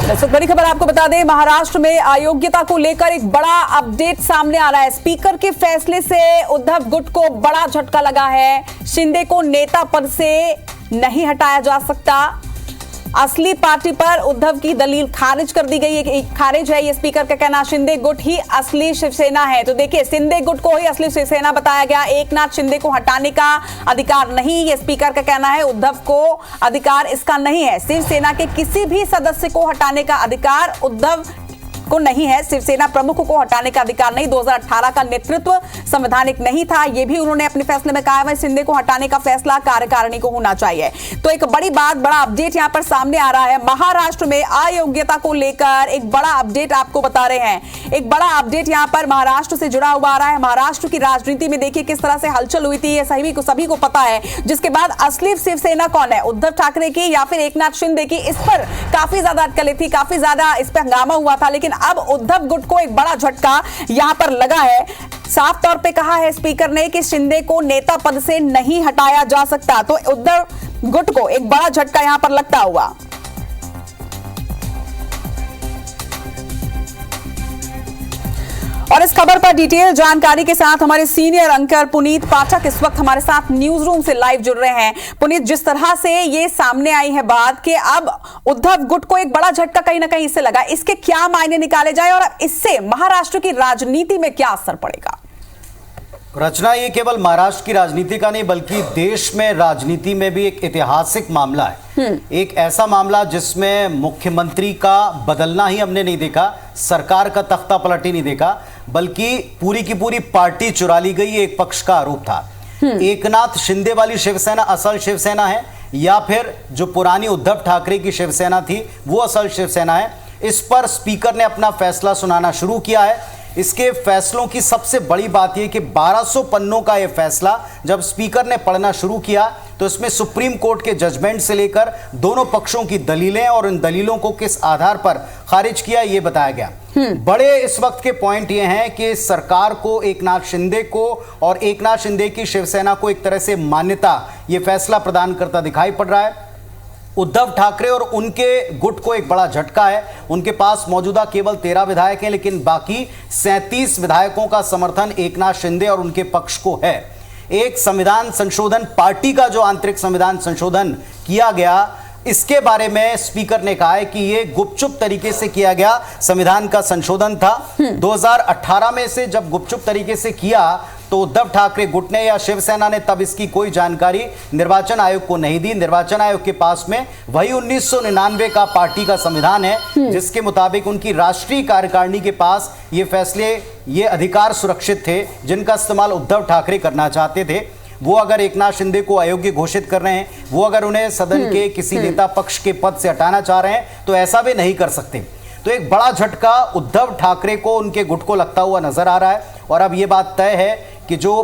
बड़ी खबर आपको बता दें, महाराष्ट्र में अयोग्यता को लेकर एक बड़ा अपडेट सामने आ रहा है। स्पीकर के फैसले से उद्धव गुट को बड़ा झटका लगा है। शिंदे को नेता पद से नहीं हटाया जा सकता। असली पार्टी पर उद्धव की दलील खारिज कर दी गई। खारिज है ये स्पीकर का कहना, शिंदे गुट ही असली शिवसेना है। तो देखिए, शिंदे गुट को ही असली शिवसेना बताया गया। एकनाथ शिंदे को हटाने का अधिकार नहीं, ये स्पीकर का कहना है। उद्धव को अधिकार इसका नहीं है। शिवसेना के किसी भी सदस्य को हटाने का अधिकार उद्धव को नहीं है। शिवसेना प्रमुख को हटाने का अधिकार नहीं। 2018 का नेतृत्व संवैधानिक नहीं था, यह भी उन्होंने अपने फैसले में कहा है। शिंदे को हटाने का फैसला कार्यकारिणी को होना चाहिए। तो एक बड़ी बात, बड़ा अपडेट यहां पर सामने आ रहा है। महाराष्ट्र में अयोग्यता को लेकर एक बड़ा अपडेट आपको बता रहे हैं। एक बड़ा अपडेट यहां पर महाराष्ट्र से जुड़ा हुआ आ रहा है। महाराष्ट्र की राजनीति में देखिए किस तरह से हलचल हुई थी, ये सभी को पता है। जिसके बाद असली शिवसेना कौन है, उद्धव ठाकरे की या फिर एकनाथ शिंदे की, इस पर काफी ज्यादा अटकलें थी, काफी ज्यादा इस पर हंगामा हुआ था। लेकिन अब उद्धव गुट को एक बड़ा झटका यहां पर लगा है। साफ तौर पे कहा है स्पीकर ने कि शिंदे को नेता पद से नहीं हटाया जा सकता। तो उद्धव गुट को एक बड़ा झटका यहां पर लगता हुआ। और इस खबर पर डिटेल जानकारी के साथ हमारे सीनियर एंकर पुनीत पाठक इस वक्त हमारे साथ न्यूज रूम से लाइव जुड़ रहे हैं। पुनीत, जिस तरह से ये सामने आई है बात कि अब उद्धव गुट को एक बड़ा झटका कहीं ना कहीं इससे लगा, इसके क्या मायने निकाले जाए और इससे महाराष्ट्र की राजनीति में क्या असर पड़ेगा? रचना, ये केवल महाराष्ट्र की राजनीति का नहीं बल्कि देश में राजनीति में भी एक ऐतिहासिक मामला है। एक ऐसा मामला जिसमें मुख्यमंत्री का बदलना ही हमने नहीं देखा, सरकार का तख्ता पलट ही नहीं देखा, बल्कि पूरी की पूरी पार्टी चुरा ली गई। एक पक्ष का आरोप था एकनाथ शिंदे वाली शिवसेना असल शिवसेना है या फिर जो पुरानी उद्धव ठाकरे की शिवसेना थी वो असल शिवसेना है। इस पर स्पीकर ने अपना फैसला सुनाना शुरू किया है। इसके फैसलों की सबसे बड़ी बात यह कि 1200 पन्नों का यह फैसला जब स्पीकर ने पढ़ना शुरू किया तो इसमें सुप्रीम कोर्ट के जजमेंट से लेकर दोनों पक्षों की दलीलें और इन दलीलों को किस आधार पर खारिज किया यह बताया गया। बड़े इस वक्त के पॉइंट ये हैं कि सरकार को, एकनाथ शिंदे को और एकनाथ शिंदे की शिवसेना को एक तरह से मान्यता यह फैसला प्रदान करता दिखाई पड़ रहा है। उद्धव ठाकरे और उनके गुट को एक बड़ा झटका है। उनके पास मौजूदा केवल 13 विधायक हैं, लेकिन बाकी 37 विधायकों का समर्थन एकनाथ शिंदे और उनके पक्ष को है। एक संविधान संशोधन, पार्टी का जो आंतरिक संविधान संशोधन किया गया, इसके बारे में स्पीकर ने कहा है कि यह गुपचुप तरीके से किया गया संविधान का संशोधन था। 2018 में से जब गुपचुप तरीके से किया तो उद्धव ठाकरे गुट ने या शिवसेना ने तब इसकी कोई जानकारी निर्वाचन आयोग को नहीं दी। निर्वाचन आयोग के पास में वही 1999 का पार्टी का संविधान है जिसके मुताबिक उनकी राष्ट्रीय कार्यकारिणी के पास ये फैसले, ये अधिकार सुरक्षित थे जिनका इस्तेमाल उद्धव ठाकरे करना चाहते थे। वो अगर एकनाथ शिंदे को अयोग्य घोषित कर रहे हैं, वो अगर उन्हें सदन के किसी नेता पक्ष के पद से हटाना चाह रहे हैं तो ऐसा वे नहीं कर सकते। तो एक बड़ा झटका उद्धव ठाकरे को, उनके गुट को लगता हुआ नजर आ रहा है। और अब ये बात तय है कि जो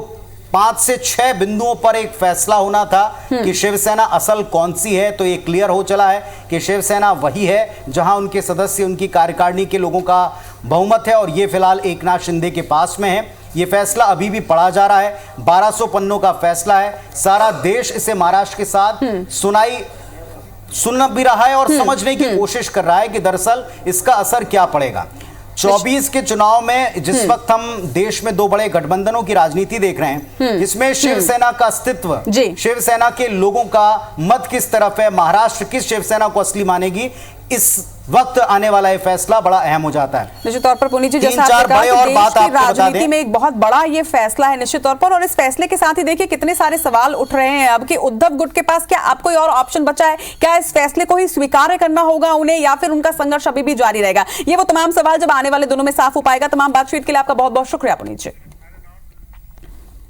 5 से 6 बिंदुओं पर एक फैसला होना था कि शिवसेना असल कौन सी है, तो ये क्लियर हो चला है कि शिवसेना वही है जहां उनके सदस्य, उनकी कार्यकारिणी के लोगों का बहुमत है और ये फिलहाल एकनाथ शिंदे के पास में है। ये फैसला अभी भी पढ़ा जा रहा है। 1200 पन्नों का फैसला है। सारा देश इसे महाराष्ट्र के साथ सुन भी रहा है और समझने की कोशिश कर रहा है कि दरअसल इसका असर क्या पड़ेगा। 24 के चुनाव में जिस वक्त हम देश में 2 बड़े गठबंधनों की राजनीति देख रहे हैं, इसमें शिवसेना का अस्तित्व, शिवसेना के लोगों का मत किस तरफ है, महाराष्ट्र किस शिवसेना को असली मानेगी, इस वक्त आने वाला ये फैसला बड़ा अहम हो जाता है। निश्चित तौर पर पुनीत जी, जैसा आपने कहा कि देश की राजनीति में एक बहुत बड़ा ये फैसला है निश्चित तौर पर। और इस फैसले के साथ ही देखिए कितने सारे सवाल उठ रहे हैं अब कि उद्धव गुट के पास क्या अब कोई और ऑप्शन बचा है? क्या इस फैसले को ही स्वीकार करना होगा उन्हें या फिर उनका संघर्ष अभी भी जारी रहेगा? ये वो तमाम सवाल जब आने वाले दिनों में साफ हो पाएगा। तमाम बातचीत के लिए आपका बहुत बहुत शुक्रिया पुनीत जी।